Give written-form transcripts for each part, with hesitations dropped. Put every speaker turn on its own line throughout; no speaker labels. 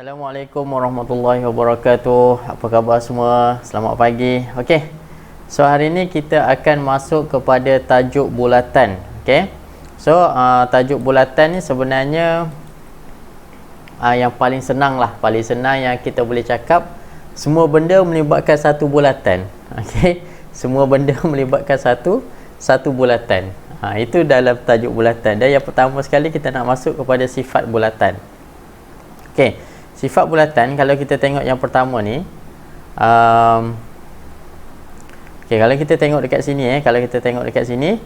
Assalamualaikum warahmatullahi wabarakatuh. Apa khabar semua? Selamat pagi. Okey. So hari ini kita akan masuk kepada tajuk bulatan. Okey. So tajuk bulatan ni sebenarnya yang paling senang lah, paling senang yang kita boleh cakap. Semua benda melibatkan satu bulatan. Okey. Semua benda melibatkan satu bulatan. Itu dalam tajuk bulatan. Dan yang pertama sekali kita nak masuk kepada sifat bulatan. Okey. Sifat bulatan, kalau kita tengok yang pertama ni, kalau kita tengok dekat sini, kalau kita tengok dekat sini,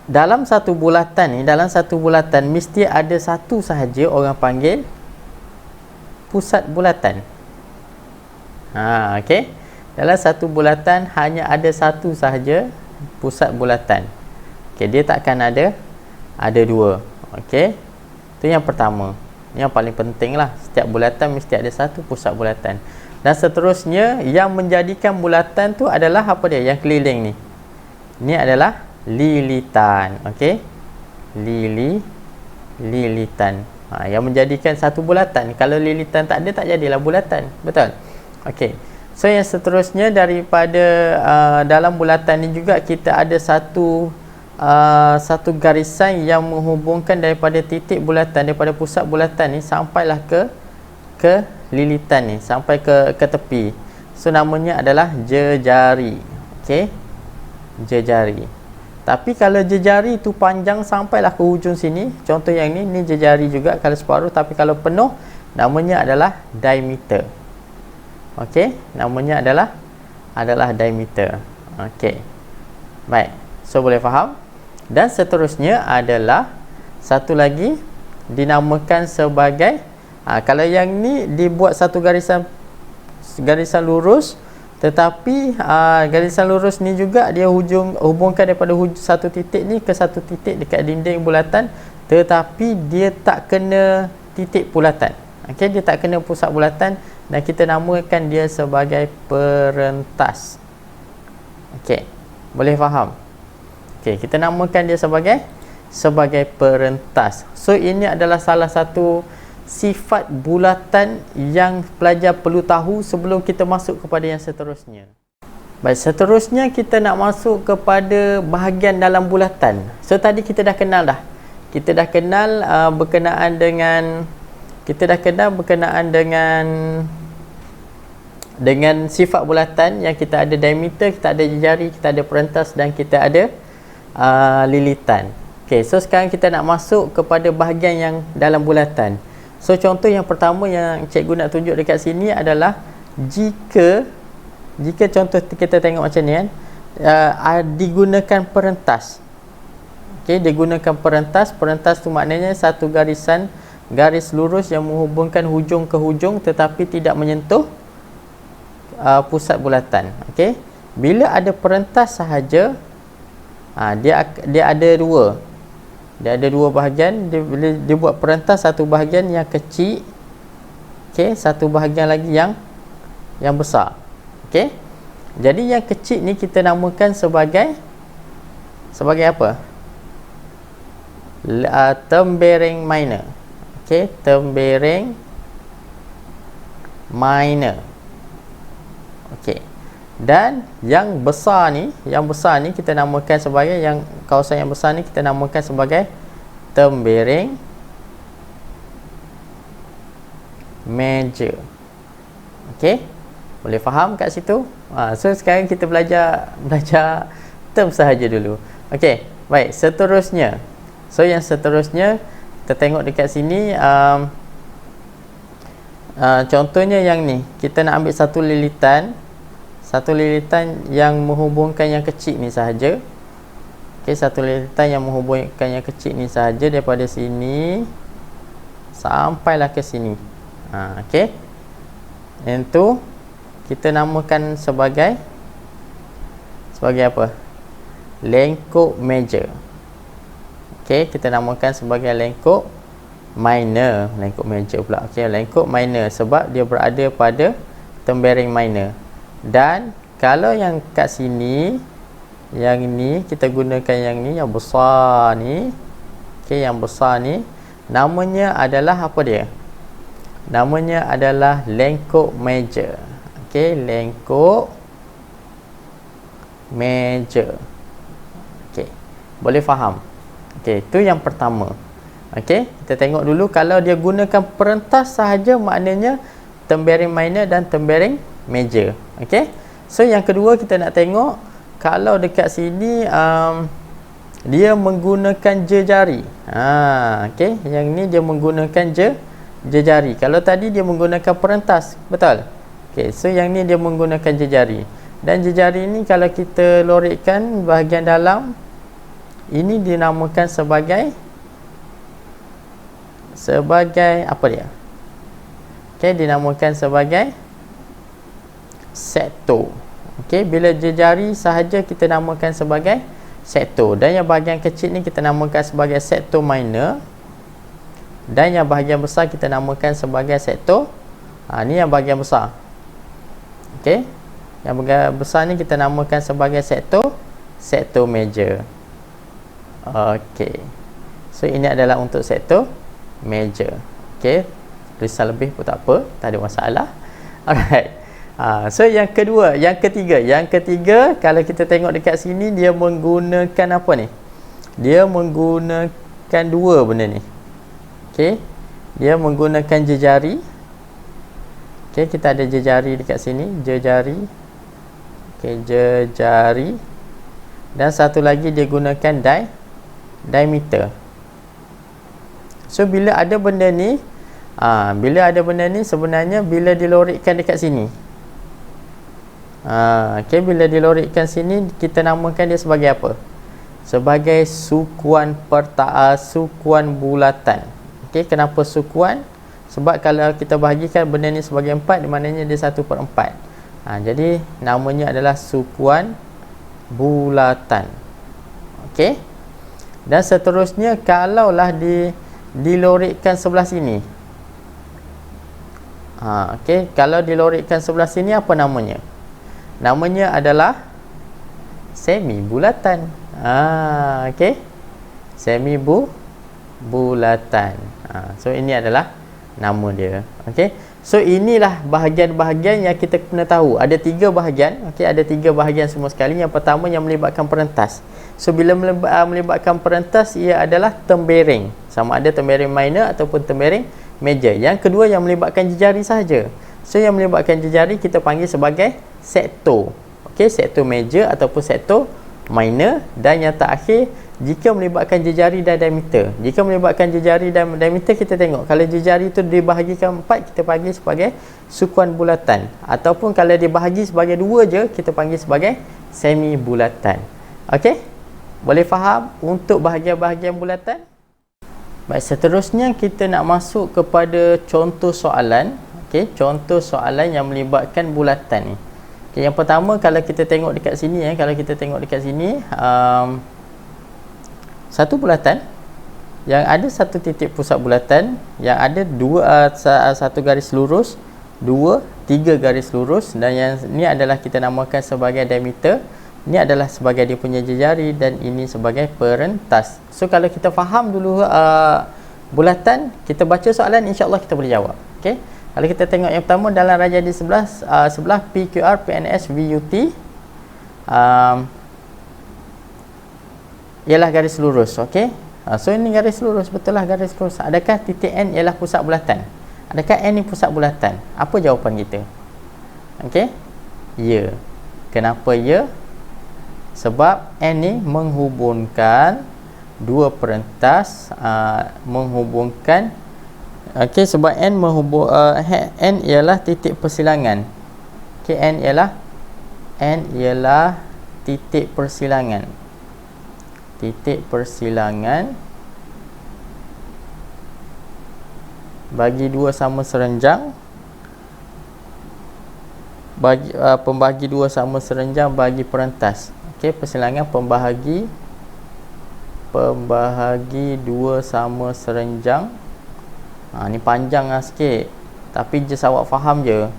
dalam satu bulatan ni, dalam satu bulatan mesti ada satu sahaja orang panggil pusat bulatan. Okey. Dalam satu bulatan hanya ada satu sahaja pusat bulatan. Okey, dia takkan ada dua. Okey. Itu yang pertama. Yang paling penting lah, setiap bulatan mesti ada satu pusat bulatan. Dan seterusnya, yang menjadikan bulatan tu adalah apa dia? Yang keliling ni. Ini adalah lilitan. Okey. Lilitan. Yang menjadikan satu bulatan. Kalau lilitan tak ada, tak jadilah bulatan. Betul? Okey. So yang seterusnya, daripada dalam bulatan ni juga kita ada satu garisan yang menghubungkan daripada titik bulatan, daripada pusat bulatan ni sampailah ke lilitan ni, sampai ke tepi. So namanya adalah jejari. Okey, jejari. Tapi kalau jejari tu panjang sampailah ke hujung sini, contoh yang ni jejari juga kalau separuh, tapi kalau penuh namanya adalah diameter. Okey, namanya adalah diameter. Okey, baik, so boleh faham. Dan seterusnya adalah satu lagi dinamakan sebagai kalau yang ni dibuat satu garisan lurus, tetapi garisan lurus ni juga dia hubungkan daripada satu titik ni ke satu titik dekat dinding bulatan, tetapi dia tak kena titik bulatan. Okey, dia tak kena pusat bulatan, dan kita namakan dia sebagai perentas. Okey, boleh faham? Okey, kita namakan dia sebagai perentas. So ini adalah salah satu sifat bulatan yang pelajar perlu tahu sebelum kita masuk kepada yang seterusnya. Baik, seterusnya kita nak masuk kepada bahagian dalam bulatan. So tadi kita dah kenal dah. Kita dah kenal berkenaan dengan sifat bulatan yang kita ada diameter, kita ada jejari, kita ada perentas, dan kita ada lilitan. Okey, so sekarang kita nak masuk kepada bahagian yang dalam bulatan. So contoh yang pertama yang cikgu nak tunjuk dekat sini adalah jika contoh kita tengok macam ni kan, digunakan perentas. Okey, digunakan perentas. Perentas tu maknanya satu garis lurus yang menghubungkan hujung ke hujung tetapi tidak menyentuh pusat bulatan. Okey, bila ada perentas sahaja, dia ada dua. Dia ada dua bahagian. Dia buat perentas satu bahagian yang kecil, okey, satu bahagian lagi yang besar. Okey. Jadi yang kecil ni kita namakan sebagai apa? Term bearing minor. Okey, term bearing minor. Okey. Dan yang besar ni kita namakan sebagai, yang kawasan yang besar ni kita namakan sebagai term bearing major. Okey, boleh faham kat situ? So sekarang kita belajar term sahaja dulu. Okey, baik, seterusnya. So yang seterusnya kita tengok dekat sini, contohnya yang ni, kita nak ambil satu lilitan yang menghubungkan yang kecil ni sahaja. Okey, satu lilitan yang menghubungkan yang kecil ni sahaja daripada sini sampailah ke sini. Okey. Yang tu kita namakan sebagai apa? Lengkuk major. Okey, kita namakan sebagai lengkuk minor, lengkuk major pula. Okey, lengkuk minor sebab dia berada pada term bearing minor. Dan kalau yang kat sini, yang ni kita gunakan yang ni, yang besar ni. Okey, yang besar ni namanya adalah apa dia? Namanya adalah lengkuk meja. Okey, lengkuk meja. Okey, boleh faham? Okey, itu yang pertama. Okey, kita tengok dulu. Kalau dia gunakan perentas sahaja, maknanya tembereng minor dan tembereng major. Okey, so yang kedua kita nak tengok, kalau dekat sini dia menggunakan jejari. Okey, yang ni dia menggunakan jejari. Kalau tadi dia menggunakan perentas, betul? Okey, so yang ni dia menggunakan jejari. Dan jejari ni kalau kita lorikkan bahagian dalam, ini dinamakan sebagai apa dia? Okey, dinamakan sebagai sektor. Okey, bila jejari sahaja kita namakan sebagai sektor, dan yang bahagian kecil ni kita namakan sebagai sektor minor, dan yang bahagian besar kita namakan sebagai sektor ni yang bahagian besar. Okey, yang bahagian besar ni kita namakan sebagai sektor major. Okey, so ini adalah untuk sektor major. Okey, tulisan lebih pun tak apa, tak ada masalah. Alright. So yang ketiga, kalau kita tengok dekat sini, dia menggunakan apa ni? Dia menggunakan dua benda ni. Okey, dia menggunakan jejari. Okey, kita ada jejari dekat sini, jejari. Okey, jejari. Dan satu lagi dia gunakan diameter. So bila ada benda ni, sebenarnya bila dilorikkan dekat sini, okey, bila dilorikkan sini, kita namakan dia sebagai apa? Sebagai sukuan sukuan bulatan. Okey, kenapa sukuan? Sebab kalau kita bahagikan benda ni sebagai 4, maknanya dia 1/4. Jadi namanya adalah sukuan bulatan. Okey. Dan seterusnya, kalaulah dilorikkan sebelah sini. Okey, kalau dilorikkan sebelah sini, apa namanya? Namanya adalah semi bulatan. Okey, semi bulatan. So ini adalah nama dia. Okey, so inilah bahagian-bahagian yang kita kena tahu. Ada 3 bahagian. Okey, ada 3 bahagian semua sekali. Yang pertama yang melibatkan perentas. So bila melibatkan perentas, ia adalah tembereng, sama ada tembereng minor ataupun tembereng major. Yang kedua yang melibatkan jejari sahaja. So yang melibatkan jejari kita panggil sebagai sektor. Okey, sektor major ataupun sektor minor. Dan yang terakhir, jika melibatkan jejari dan diameter. Jika melibatkan jejari dan diameter, kita tengok kalau jejari itu dibahagikan 4, kita panggil sebagai sukuan bulatan. Ataupun kalau dibahagi sebagai 2 je, kita panggil sebagai semi bulatan. Okey, boleh faham untuk bahagian-bahagian bulatan? Baik, seterusnya kita nak masuk kepada contoh soalan. Okey, contoh soalan yang melibatkan bulatan ni. Okay, yang pertama, kalau kita tengok dekat sini, satu bulatan yang ada satu titik pusat bulatan, yang ada satu garis lurus, 3 garis lurus, dan yang ni adalah kita namakan sebagai diameter. Ini adalah sebagai dia punya jejari, dan ini sebagai perentas. So kalau kita faham dulu bulatan, kita baca soalan, insya-Allah kita boleh jawab. Okey. Kalau kita tengok yang pertama, dalam rajah di sebelah PQR PNS VUT ialah garis lurus. Okey. So ini garis lurus, betul lah garis lurus. Adakah titik N ialah pusat bulatan? Adakah N ni pusat bulatan? Apa jawapan kita? Okey. Ya. Kenapa ya? Sebab N ni menghubungkan dua perentas, okey, sebab N N ialah titik persilangan. Okey, N ialah titik persilangan. Titik persilangan bagi dua sama serenjang, pembahagi dua sama serenjang bagi perentas. Okey, persilangan pembahagi dua sama serenjang. Ni panjang lah sikit, tapi just awak faham je.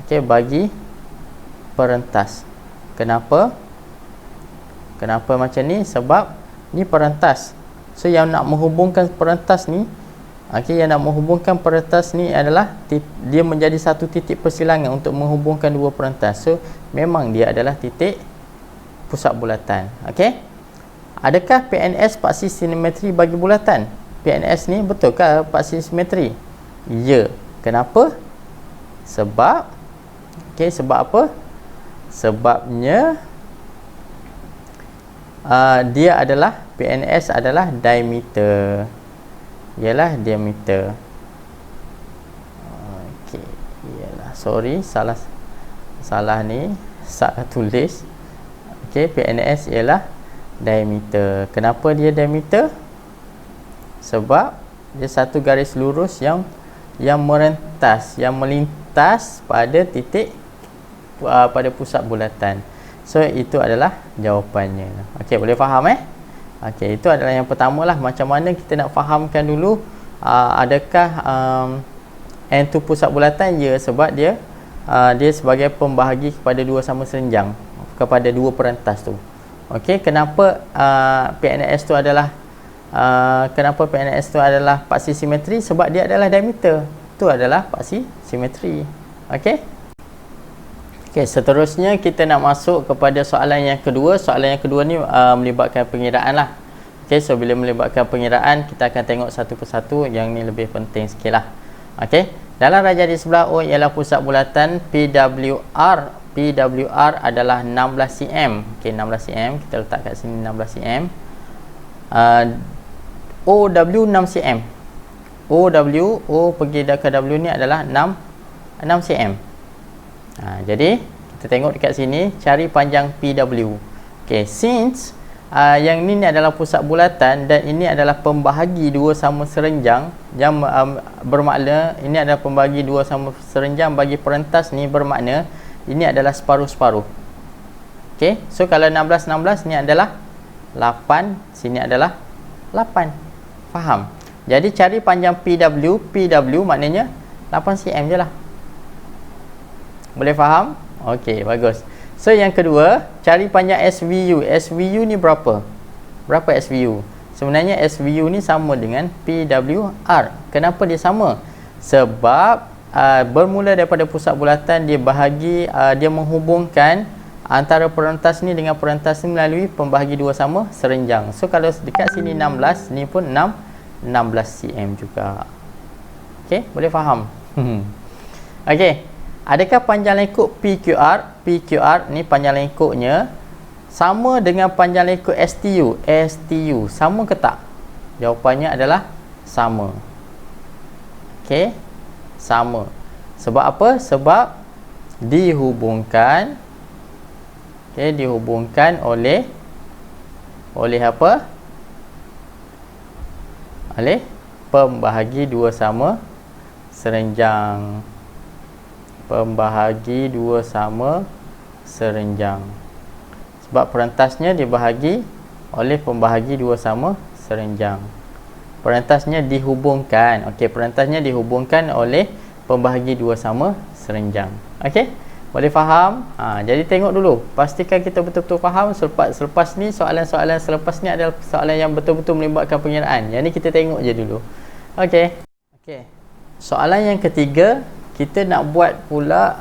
Okey, bagi perentas. Kenapa macam ni? Sebab ni perentas. So yang nak menghubungkan perentas ni, Okey, yang nak menghubungkan perentas ni adalah dia menjadi satu titik persilangan untuk menghubungkan dua perentas. So memang dia adalah titik pusat bulatan. Okey, adakah PNS paksi simetri bagi bulatan? PNS ni betulkah paksi simetri? Ya. Kenapa? Sebab sebab apa? Sebabnya dia adalah PNS adalah diameter. Ialah diameter. Okey, ialah sorry salah ni salah tulis. Okey, PNS ialah diameter. Kenapa dia diameter? Sebab dia satu garis lurus yang merentas, yang melintas pada titik pada pusat bulatan. So itu adalah jawapannya. Okey, boleh faham Okey, itu adalah yang pertama lah, macam mana kita nak fahamkan dulu adakah N tu pusat bulatan? Ya, sebab dia sebagai pembahagi kepada dua sama serenjang, kepada dua perentas tu. Okey, kenapa PNS tu adalah paksi simetri? Sebab dia adalah diameter. Itu adalah paksi simetri. Okey. Okey, seterusnya kita nak masuk kepada soalan yang kedua. Soalan yang kedua ni melibatkan pengiraan lah. Okey, so bila melibatkan pengiraan, kita akan tengok satu persatu. Yang ni lebih penting sikit lah. Okey, dalam rajah di sebelah O ialah pusat bulatan PWR. PWR adalah 16 cm. Okey, 16 cm. Kita letak kat sini 16 cm. OW 6 cm. O pergi ke W ni adalah 6 cm. Jadi kita tengok dekat sini, cari panjang PW. Okay, since yang ni adalah pusat bulatan dan ini adalah pembahagi dua sama serenjang, yang bermakna ini adalah pembahagi dua sama serenjang bagi perentas ni, bermakna ini adalah separuh-separuh. Okay, so kalau 16 ni adalah 8, sini adalah 8. Faham? Jadi cari panjang PW maknanya 8 cm je lah. Boleh faham? Okey, bagus. So yang kedua, cari panjang SVU. SVU ni berapa? Berapa SVU? Sebenarnya SVU ni sama dengan PWR. Kenapa dia sama? Sebab bermula daripada pusat bulatan, dia menghubungkan antara perentas ni dengan perentas ni melalui pembahagi dua sama serenjang. So kalau dekat sini 16, ni pun 16 cm juga. Okey, boleh faham? Okey. Adakah panjang lengkuk PQR? PQR ni panjang lengkuknya sama dengan panjang lengkuk STU. STU sama ke tak? Jawapannya adalah sama. Okey, sama. Sebab apa? Sebab dihubungkan. Okey, dihubungkan oleh apa? Oleh pembahagi dua sama serenjang. Pembahagi dua sama serenjang. Sebab perentasnya dibahagi oleh pembahagi dua sama serenjang. Perentasnya dihubungkan. Okey, perentasnya dihubungkan oleh pembahagi dua sama serenjang. Okey, boleh faham? Jadi tengok dulu, pastikan kita betul-betul faham. Selepas ni, soalan-soalan selepas ni adalah soalan yang betul-betul melibatkan pengiraan. Yang ni kita tengok je dulu. Okey. Okey. Soalan yang ketiga, kita nak buat pula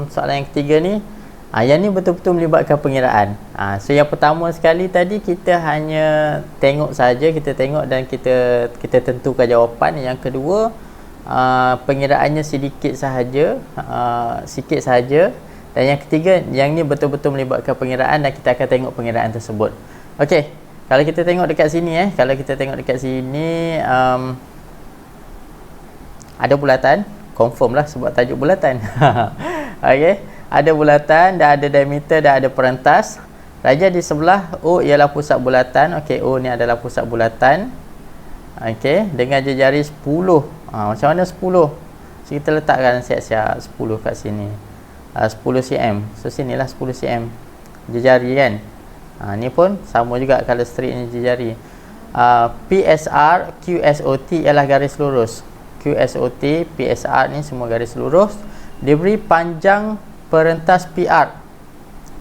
soalan yang ketiga ni. Yang ni betul-betul melibatkan pengiraan. So yang pertama sekali tadi kita hanya tengok saja, kita tengok dan kita tentukan jawapan. Yang kedua, pengiraannya sedikit sahaja, sikit sahaja. Dan yang ketiga, yang ni betul-betul melibatkan pengiraan dan kita akan tengok pengiraan tersebut. Okey, kalau kita tengok dekat sini kalau kita tengok dekat sini ada bulatan. Confirm lah sebab tajuk bulatan. Okey, ada bulatan, dah ada diameter, dah ada perentas. Rajah di sebelah O ialah pusat bulatan. Okey, O ni adalah pusat bulatan. Okey, dengan jari 10. Macam mana 10? So kita letakkan siap-siap 10 kat sini. 10 cm. So sinilah 10 cm. Jari kan. Ni pun sama juga kalau straight ni jari. PSR, QSOT ialah garis lurus. QSOT, PSR ni semua garis lurus. Diberi panjang perentas PR.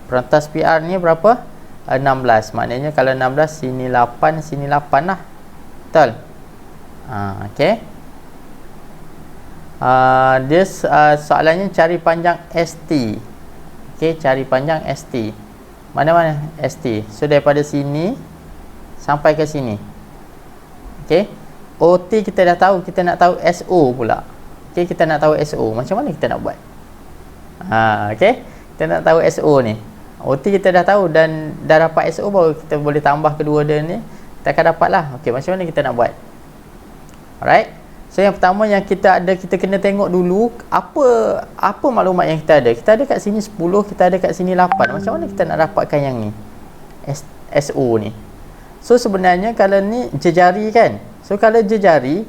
Perentas PR ni berapa? 16. Maknanya kalau 16, sini 8, sini 8 lah. Betul? Okey. Soalannya cari panjang ST. Okey, cari panjang ST. Mana-mana ST. So daripada sini sampai ke sini. Okey. OT kita dah tahu, kita nak tahu SO pula. Okey, kita nak tahu SO. Macam mana kita nak buat? Okey. Kita nak tahu SO ni. OT kita dah tahu dan dah dapat SO, baru kita boleh tambah kedua dia ni. Kita akan dapat lah. Okey, macam mana kita nak buat? Alright. So yang pertama yang kita kena tengok dulu apa maklumat yang kita ada. Kita ada kat sini 10, kita ada kat sini 8. Macam mana kita nak dapatkan yang ni? SO ni. So sebenarnya kalau ni jejari kan. So kalau jejari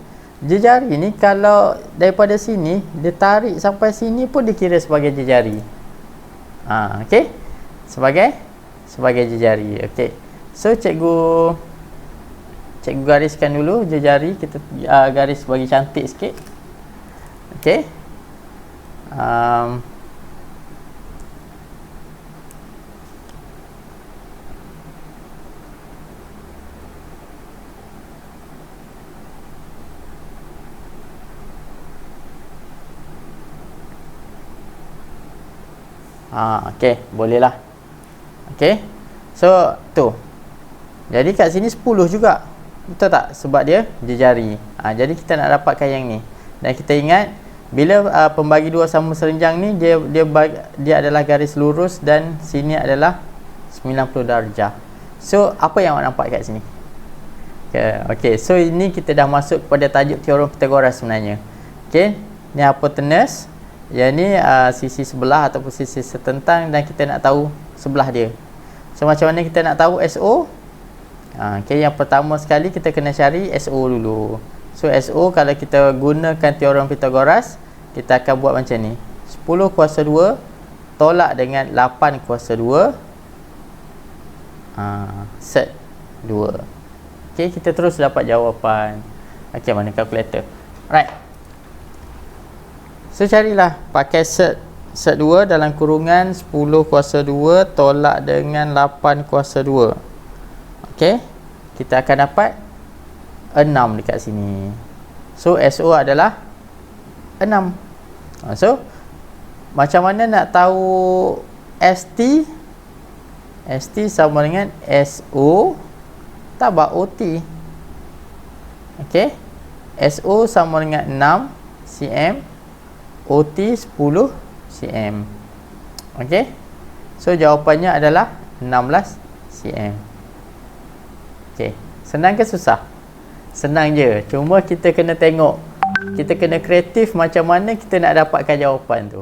ni kalau daripada sini dia tarik sampai sini pun dikira sebagai jejari. Okey. Sebagai jejari. Okey. So cikgu gariskan dulu jejari, kita garis bagi cantik sikit. Okey. Okey, bolehlah. Okey. So, tu. Jadi kat sini 10 juga. Betul tak? Sebab dia jejari. Jadi kita nak dapatkan yang ni. Dan kita ingat bila pembagi dua sama serenjang ni dia adalah garis lurus dan sini adalah 90 darjah. So, apa yang awak nampak kat sini? Okey, so ini kita dah masuk kepada tajuk teorem Pythagoras sebenarnya. Okey, ni hypotenuse. Yang ni sisi sebelah ataupun sisi setentang dan kita nak tahu sebelah dia. So macam mana kita nak tahu SO? Okay, yang pertama sekali kita kena cari SO dulu. So SO kalau kita gunakan teorem Pythagoras, kita akan buat macam ni. 10 kuasa 2 tolak dengan 8 kuasa 2 set 2. Okay, kita terus dapat jawapan. Okay, mana kalkulator? Alright. So carilah pakai set 2 dalam kurungan 10 kuasa 2 tolak dengan 8 kuasa 2. Okey, kita akan dapat 6 dekat sini. So SO adalah 6. So macam mana nak tahu ST? ST sama dengan SO tambah OT. Okey, SO sama dengan 6 cm, OT 10 cm. Okey. So jawapannya adalah 16 cm. Okey. Senang ke susah? Senang je. Cuma kita kena tengok. Kita kena kreatif macam mana kita nak dapatkan jawapan tu.